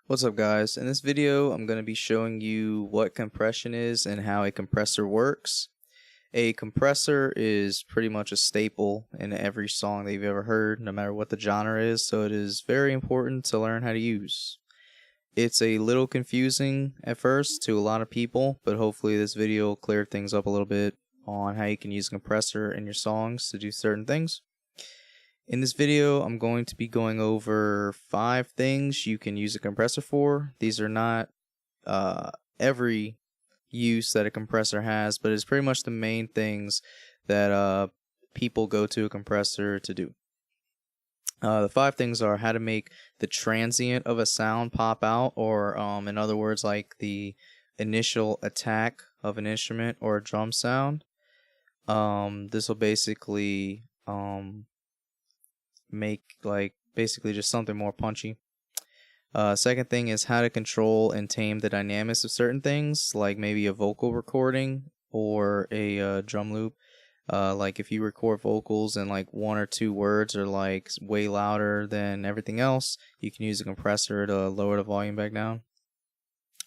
What's up, guys? In this video I'm going to be showing you what compression is and how a compressor works. A compressor is pretty much a staple in every song that you've ever heard, no matter what the genre is, so it is very important to learn how to use. It's a little confusing at first to a lot of people, but hopefully this video will clear things up a little bit on how you can use a compressor in your songs to do certain things. In this video, I'm going to be going over 5 things you can use a compressor for. These are not every use that a compressor has, but it's pretty much the main things that people go to a compressor to do. The 5 things are how to make the transient of a sound pop out, or in other words, like the initial attack of an instrument or a drum sound. This will basically make basically just something more punchy. Second thing is how to control and tame the dynamics of certain things, like maybe a vocal recording or a drum loop. Like if you record vocals and like 1 or 2 words are like way louder than everything else, you can use a compressor to lower the volume back down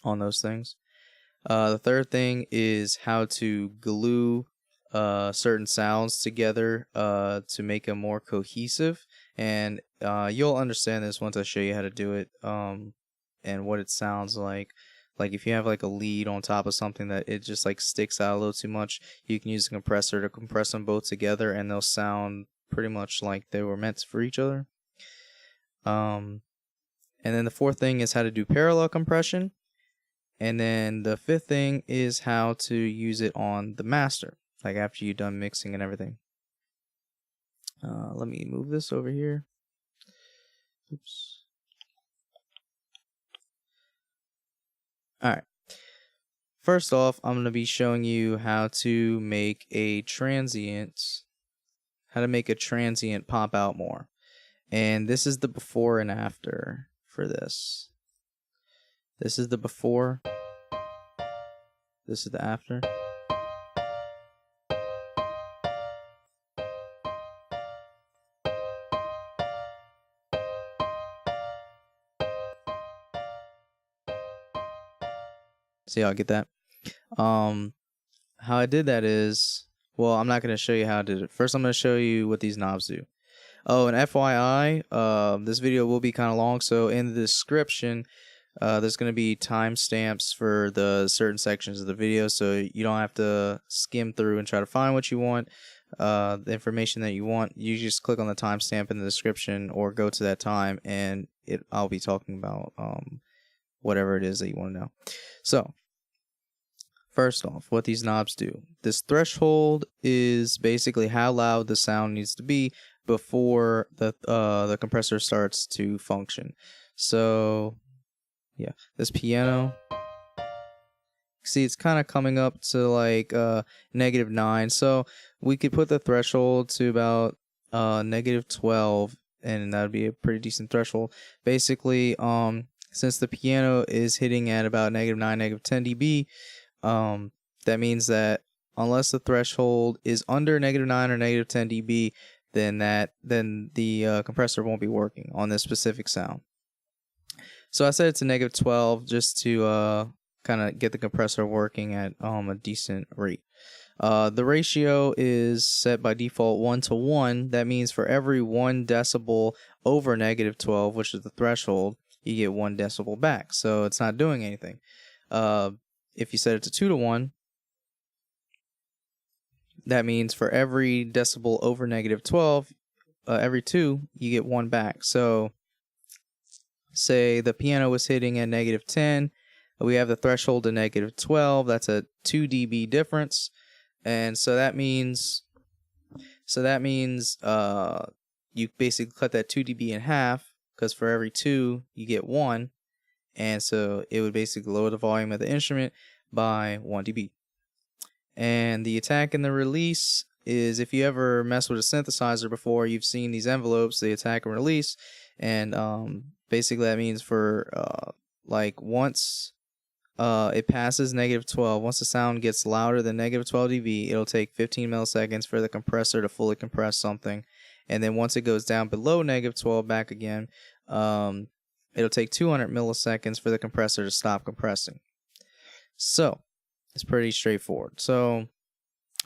on those things. The third thing is how to glue certain sounds together to make them more cohesive, and you'll understand this once I show you how to do it and what it sounds like. Like if you have like a lead on top of something that it just like sticks out a little too much, you can use a compressor to compress them both together and they'll sound pretty much like they were meant for each other. And then the fourth thing is how to do parallel compression, and then the fifth thing is how to use it on the master, like after you're done mixing and everything. Let me move this over here. Oops. Alright. First off, I'm going to be showing you how to make a transient pop out more. And this is the before and after for this. This is the before. This is the after. See how I get that? How I did that is, well, I'm not going to show you how I did it. First, I'm going to show you what these knobs do. Oh, and FYI, this video will be kind of long, so in the description, there's going to be timestamps for the certain sections of the video, so you don't have to skim through and try to find what you want. The information that you want, you just click on the timestamp in the description or go to that time, and I'll be talking about whatever it is that you want to know. So, first off, what these knobs do. This threshold is basically how loud the sound needs to be before the compressor starts to function. So, yeah, this piano, see, it's kind of coming up to like -9. So we could put the threshold to about -12, and that would be a pretty decent threshold. Basically, since the piano is hitting at about -9, -10 dB, that means that unless the threshold is under -9 or -10 dB, then the compressor won't be working on this specific sound. So I set it to -12 just to kind of get the compressor working at a decent rate. The ratio is set by default 1:1. That means for every 1 decibel over -12, which is the threshold, you get 1 decibel back. So it's not doing anything. If you set it to 2:1, that means for every decibel over -12, every 2, you get 1 back. So say the piano was hitting at -10, we have the threshold to -12. That's a 2 dB difference, and so that means you basically cut that 2 dB in half, because for every 2 you get 1, and so it would basically lower the volume of the instrument by 1 dB. And the attack and the release is, if you ever mess with a synthesizer before, you've seen these envelopes, the attack and release, and basically that means for like once it passes -12, once the sound gets louder than -12 dB, it'll take 15 milliseconds for the compressor to fully compress something, and then once it goes down below -12 back again, it'll take 200 milliseconds for the compressor to stop compressing. So it's pretty straightforward. So,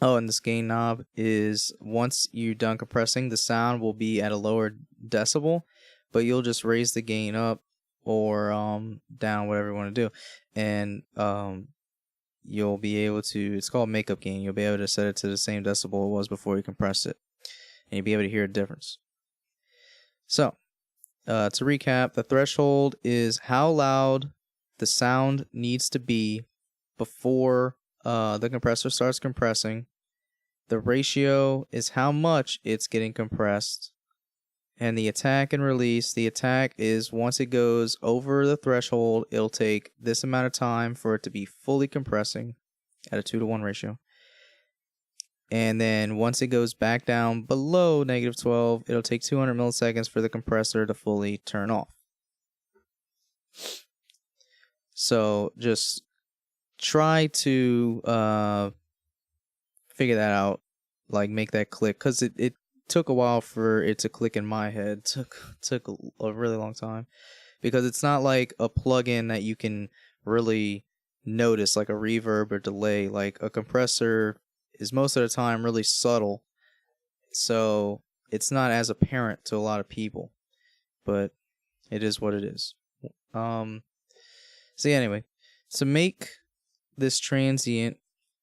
oh, and this gain knob is once you're done compressing, the sound will be at a lower decibel, but you'll just raise the gain up or down, whatever you want to do, and you'll be able to, it's called makeup gain, you'll be able to set it to the same decibel it was before you compress it, and you'll be able to hear a difference. So to recap, the threshold is how loud the sound needs to be before the compressor starts compressing. The ratio is how much it's getting compressed. And the attack and release, the attack is once it goes over the threshold, it'll take this amount of time for it to be fully compressing at a 2-to-1 ratio. And then once it goes back down below -12, it'll take 200 milliseconds for the compressor to fully turn off. So just try to figure that out, like make that click, because it took a while for it to click in my head. Took a really long time, because it's not like a plugin that you can really notice, like a reverb or delay. Like a compressor is most of the time really subtle, so it's not as apparent to a lot of people, but it is what it is. So anyway, to make this transient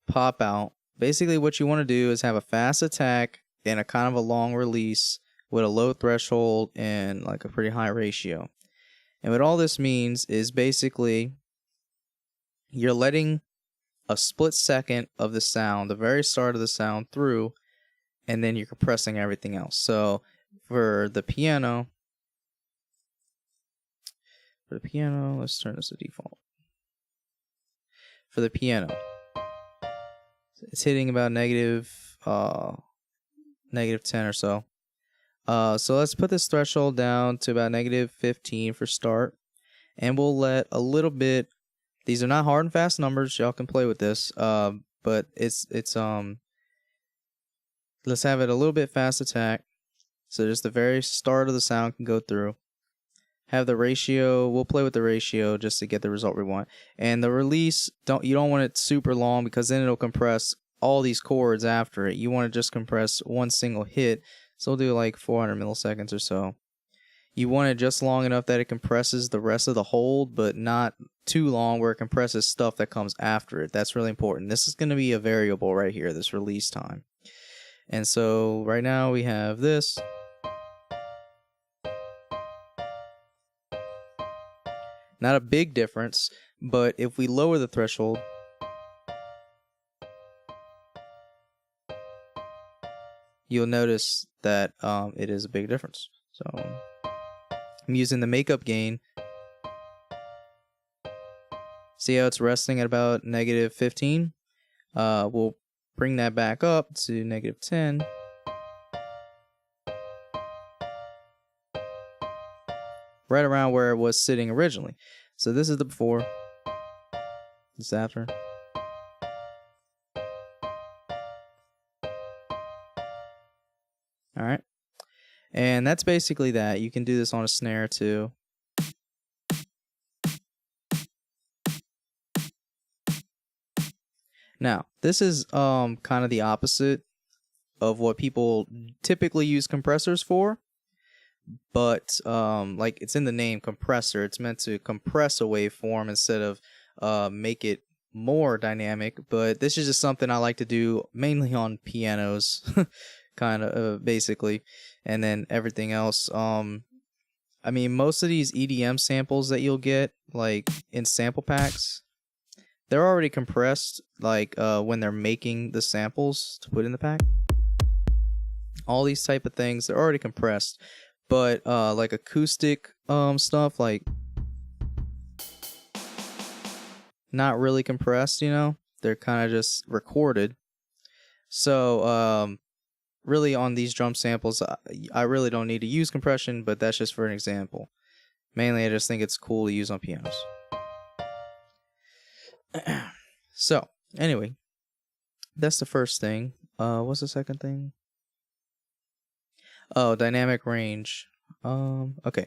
pop out, basically what you want to do is have a fast attack and a kind of a long release with a low threshold and like a pretty high ratio. And what all this means is basically you're letting a split second of the sound, the very start of the sound, through, and then you're compressing everything else. So for the piano, let's turn this to default. For the piano, it's hitting about -10 or so. So let's put this threshold down to about -15 for start, and we'll let a little bit. These are not hard and fast numbers. Y'all can play with this. But it's let's have it a little bit fast attack, so just the very start of the sound can go through. Have the ratio. We'll play with the ratio just to get the result we want. And the release, you don't want it super long, because then it'll compress all these chords after it. You want to just compress one single hit, so we'll do like 400 milliseconds or so. You want it just long enough that it compresses the rest of the hold, but not too long where it compresses stuff that comes after it. That's really important. This is going to be a variable right here, this release time. And so right now we have this. Not a big difference, but if we lower the threshold, you'll notice that it is a big difference. So I'm using the makeup gain. See how it's resting at about -15? We'll bring that back up to -10. Right around where it was sitting originally. So this is the before, this is after. Alright. And that's basically that. You can do this on a snare too. Now, this is kind of the opposite of what people typically use compressors for. But like it's in the name, compressor. It's meant to compress a waveform instead of make it more dynamic. But this is just something I like to do mainly on pianos, kind of basically, and then everything else. I mean, most of these EDM samples that you'll get, like in sample packs, they're already compressed. Like when they're making the samples to put in the pack, all these type of things, they're already compressed. But like acoustic stuff, like not really compressed, you know, they're kind of just recorded. So really on these drum samples, I really don't need to use compression, but that's just for an example. Mainly I just think it's cool to use on pianos. So anyway, that's the first thing. What's the second thing? Oh, dynamic range. Okay.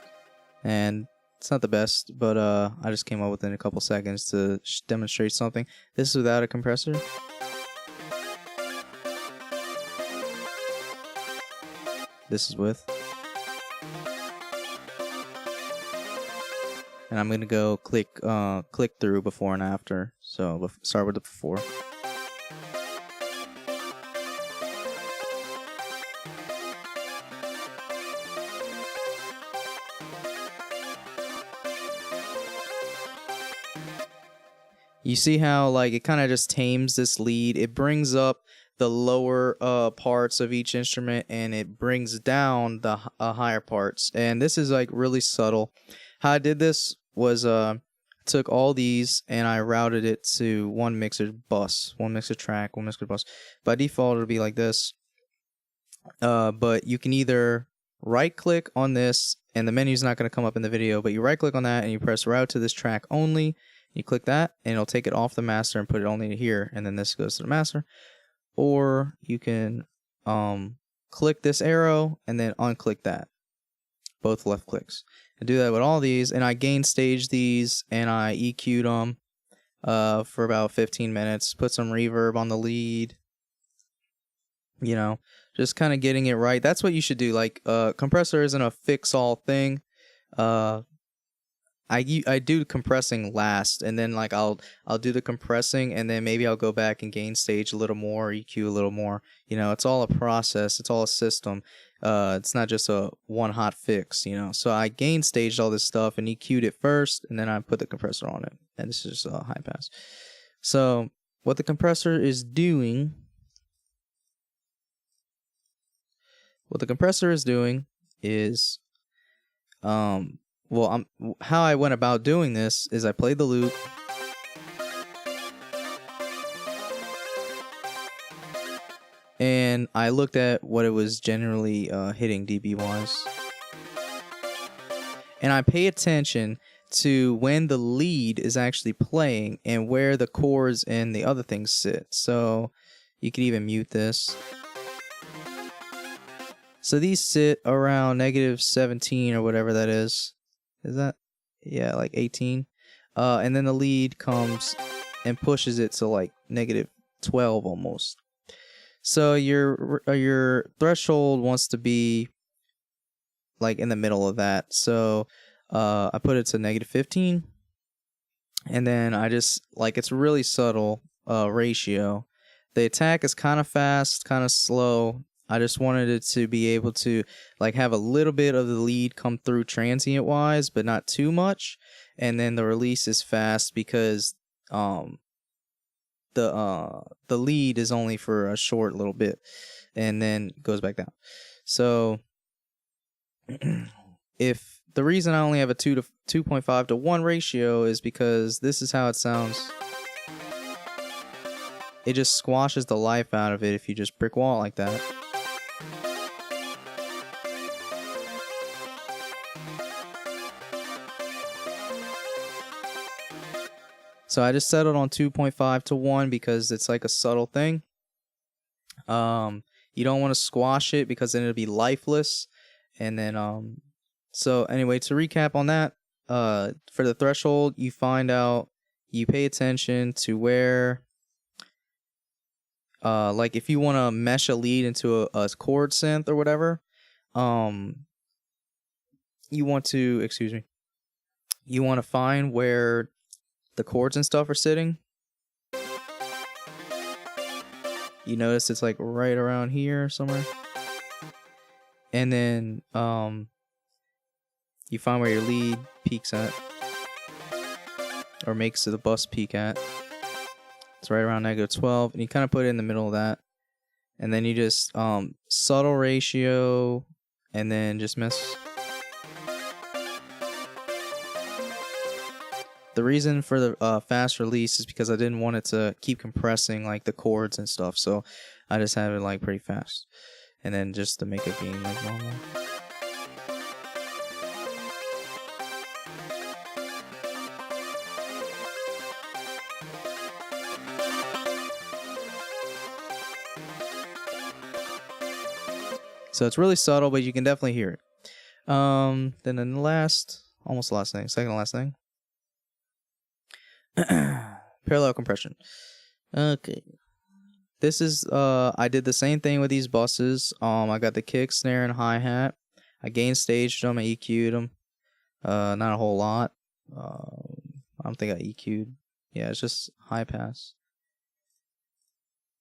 It's not the best, but I just came up with it in a couple seconds to demonstrate something. This is without a compressor. This is with. And I'm gonna go click through before and after. So start with the before. You see how like it kind of just tames this lead. It brings up the lower parts of each instrument, and it brings down the higher parts. And this is like really subtle. How I did this was took all these and I routed it to one mixer bus, one mixer track, one mixer bus. By default, it'll be like this. But you can either right click on this, and the menu's not going to come up in the video, but you right click on that and you press route to this track only. You click that and it'll take it off the master and put it only here, and then this goes to the master. Or you can click this arrow and then unclick that. Both left clicks. I do that with all these, and I gain stage these and I EQ'd them for about 15 minutes. Put some reverb on the lead. You know, just kind of getting it right. That's what you should do. Like, compressor isn't a fix-all thing. I do compressing last, and then like I'll do the compressing, and then maybe I'll go back and gain stage a little more, EQ a little more. You know, it's all a process. It's all a system. It's not just a one hot fix. You know, so I gain staged all this stuff and EQ'd it first, and then I put the compressor on it, and this is just a high pass. So what the compressor is doing. What the compressor is doing is, how I went about doing this is I played the loop, and I looked at what it was generally hitting dB wise, and I pay attention to when the lead is actually playing and where the chords and the other things sit. So you could even mute this. So these sit around -17 or whatever that is. Is that? Yeah, like 18. And then the lead comes and pushes it to like -12 almost. So your threshold wants to be like in the middle of that. So I put it to -15. And then I just, like, it's really subtle ratio. The attack is kind of fast, kind of slow. I just wanted it to be able to like have a little bit of the lead come through transient wise, but not too much. And then the release is fast because the lead is only for a short little bit and then goes back down. So if the reason I only have a 2.5 to 1 ratio is because this is how it sounds. It just squashes the life out of it if you just brick wall like that. So I just settled on 2.5 to 1 because it's like a subtle thing. You don't want to squash it because then it'll be lifeless. And then, so anyway, to recap on that, for the threshold, you find out, you pay attention to where, like if you want to mesh a lead into a chord synth or whatever, you want to find where the chords and stuff are sitting. You notice it's like right around here somewhere. And then you find where your lead peaks at, or makes the bus peak at. It's right around -12, and you kind of put it in the middle of that. And then you just subtle ratio, and then just mess. The reason for the fast release is because I didn't want it to keep compressing like the chords and stuff, so I just have it like pretty fast, and then just to make it gain like normal. So it's really subtle, but you can definitely hear it. Then in the last almost the last thing, second to last thing. Parallel compression. Okay. This is I did the same thing with these buses. I got the kick, snare, and hi-hat. I gain staged them, I EQ'd them. Not a whole lot. I don't think I EQ'd. Yeah, it's just high pass.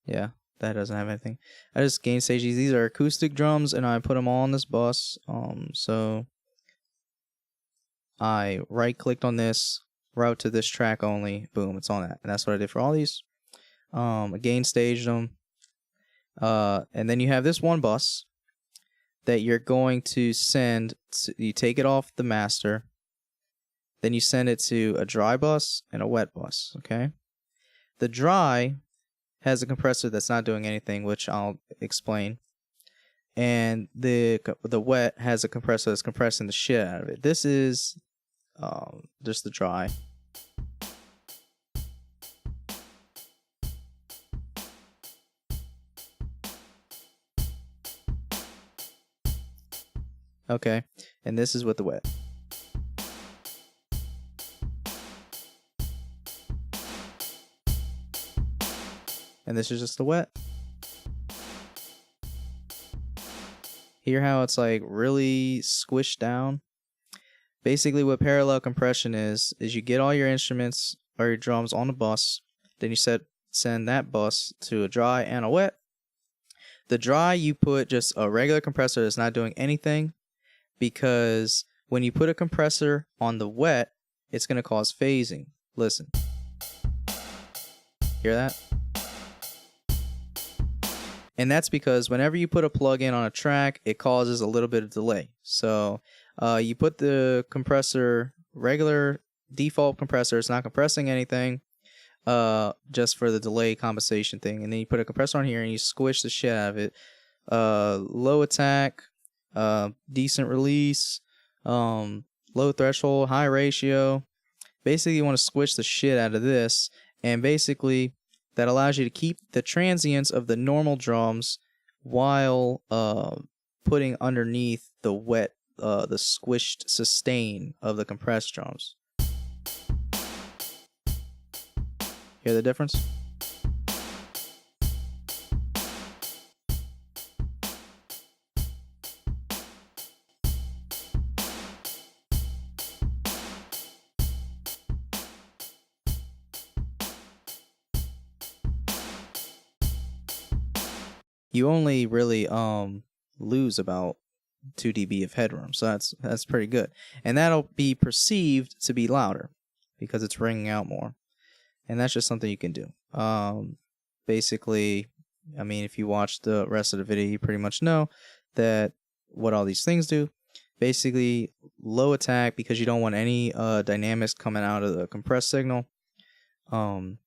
Yeah, that doesn't have anything. I just gain stage these. These are acoustic drums, and I put them all on this bus. So I right-clicked on this, route to this track only. Boom, it's on that, and that's what I did for all these. I gain staged them. And then you have this one bus that you're going to send. You take it off the master. Then you send it to a dry bus and a wet bus, okay? The dry has a compressor that's not doing anything, which I'll explain. And the wet has a compressor that's compressing the shit out of it. This is just the dry. Okay, and this is with the wet. And this is just the wet. Hear how it's like really squished down? Basically what parallel compression is you get all your instruments or your drums on a bus, then you send that bus to a dry and a wet. The dry, you put just a regular compressor that's not doing anything, because when you put a compressor on the wet, it's going to cause phasing. Listen. Hear that? And that's because whenever you put a plug-in on a track, it causes a little bit of delay. So you put the compressor, regular default compressor, it's not compressing anything, just for the delay compensation thing. And then you put a compressor on here and you squish the shit out of it. Low attack, decent release, low threshold, high ratio. Basically, you want to squish the shit out of this, and basically that allows you to keep the transients of the normal drums while putting underneath the wet, the squished sustain of the compressed drums. Hear the difference? You only really lose about 2 dB of headroom, so that's pretty good, and that'll be perceived to be louder because it's ringing out more, and that's just something you can do. Basically, I mean, if you watch the rest of the video, you pretty much know that what all these things do. Basically, low attack because you don't want any dynamics coming out of the compressed signal, and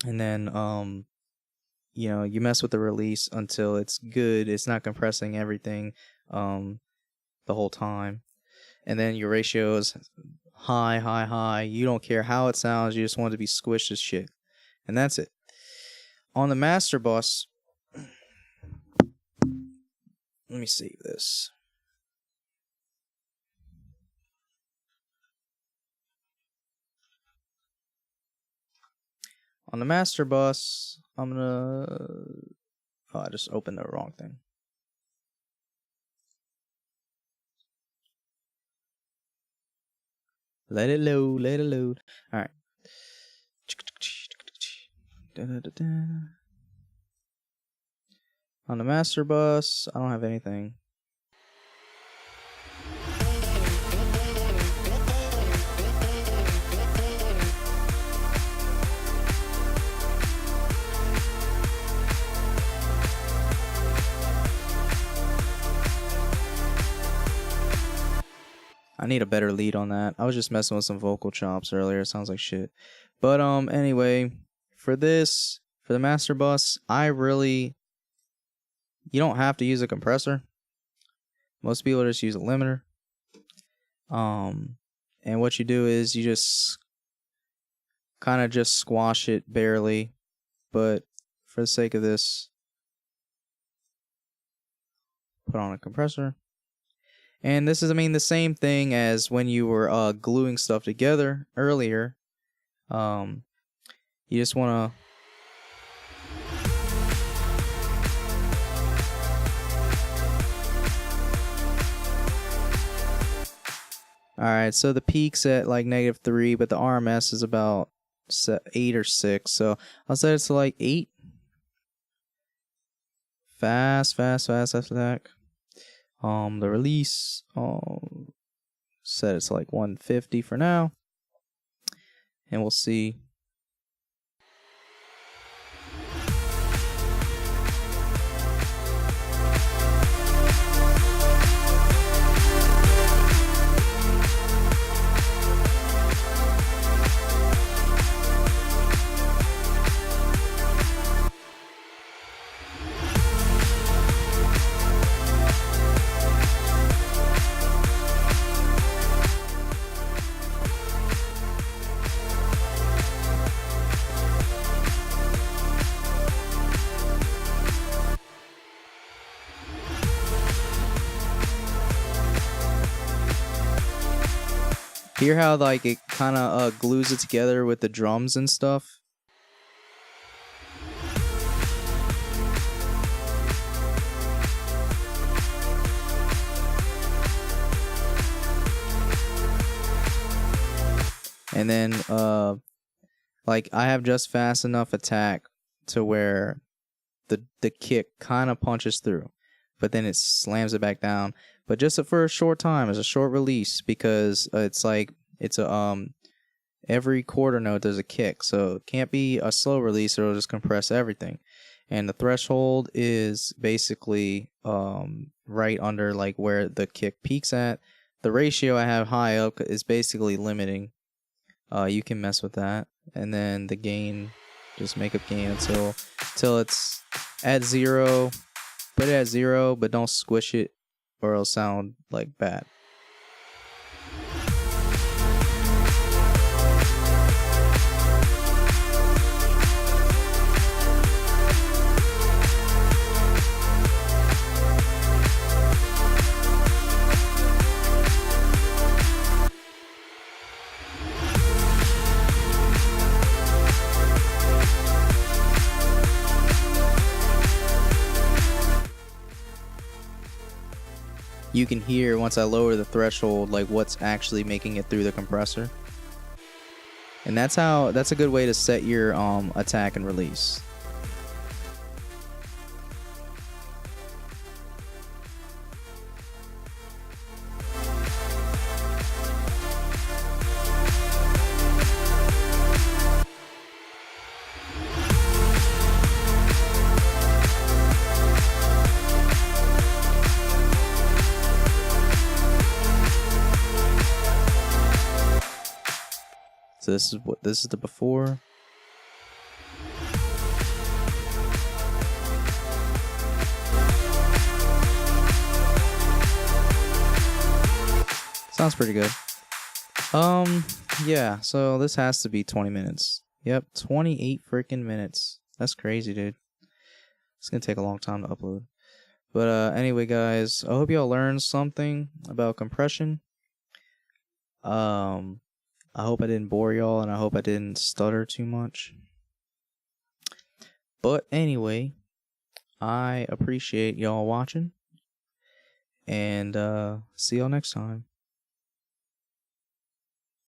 then you know, you mess with the release until it's good. It's not compressing everything the whole time. And then your ratio is high, high, high. You don't care how it sounds. You just want it to be squished as shit. And that's it. On the master bus, let me save this. On the master bus, I'm gonna... Oh, I just opened the wrong thing. Let it load, let it load. Alright. On the master bus, I don't have anything. I need a better lead on that. I was just messing with some vocal chops earlier. It sounds like shit. But anyway, for this, for the master bus, you don't have to use a compressor. Most people just use a limiter. And what you do is you just kind of just squash it barely. But for the sake of this, put on a compressor. And this is, I mean, the same thing as when you were gluing stuff together earlier. You just want to... Alright, so the peak's at like -3, but the RMS is about 8 or 6. So I'll set it to like 8. Fast attack. The release, set it to like 150 for now. And we'll see. Hear how like it kind of glues it together with the drums and stuff? And then like I have just fast enough attack to where the kick kind of punches through, but then it slams it back down. But just for a short time, it's a short release, because it's like it's a every quarter note there's a kick, so it can't be a slow release or it'll just compress everything. And the threshold is basically right under like where the kick peaks at. The ratio I have high up is basically limiting. You can mess with that, and then the gain, just make up gain until it's at 0. Put it at 0, but don't squish it, or it'll sound like bad. You can hear once I lower the threshold like what's actually making it through the compressor. And that's a good way to set your attack and release. So this is the before. Sounds pretty good. Yeah, so this has to be 20 minutes. Yep, 28 freaking minutes. That's crazy, dude. It's gonna take a long time to upload. But anyway, guys, I hope y'all learned something about compression. I hope I didn't bore y'all, and I hope I didn't stutter too much. But anyway, I appreciate y'all watching, and see y'all next time.